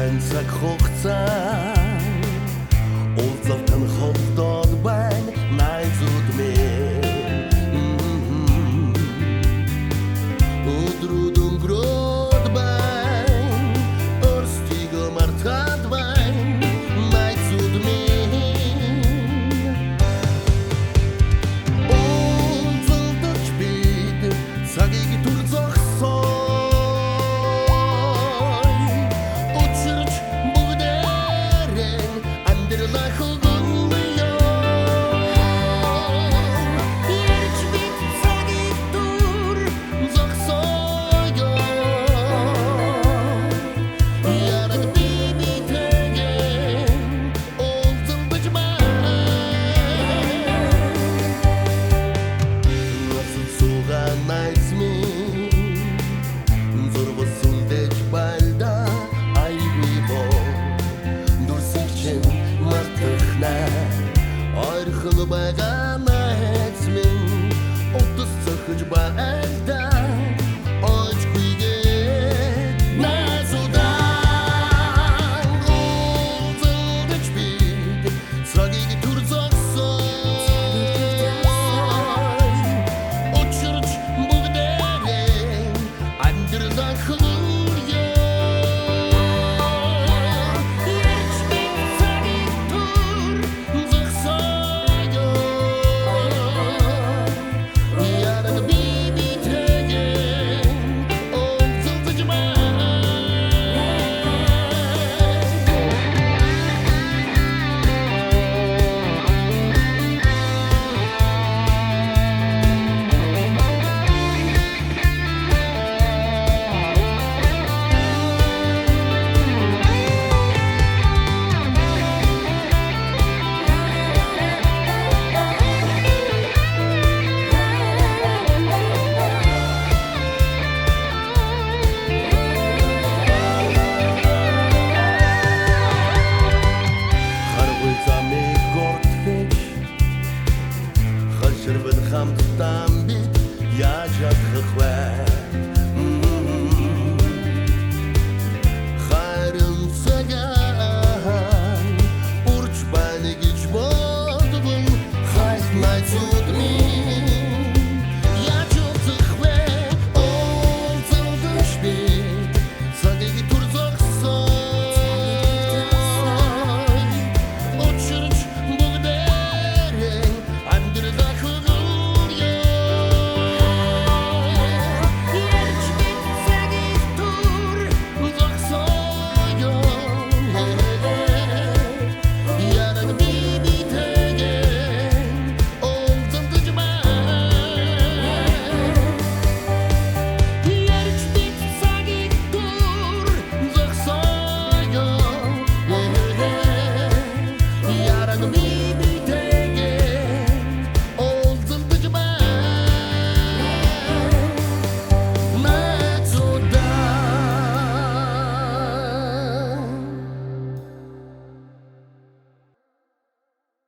байна цаг хугацаа уулзалтан холдоод байна найзууд минь өдрүүд өнгөрөөд байна өөрсдийгөө мартаад байна найзууд минь уулзалтаж бид цагийг түр зогсоо байгаа найз минь утас цохиж байлдаа очгүйгээ найзуудаа уулзалтаж бид цагийг түр зогсоо очирч бүгдээрээ амьдралаа хамтдаа бид яаж ядах вэ?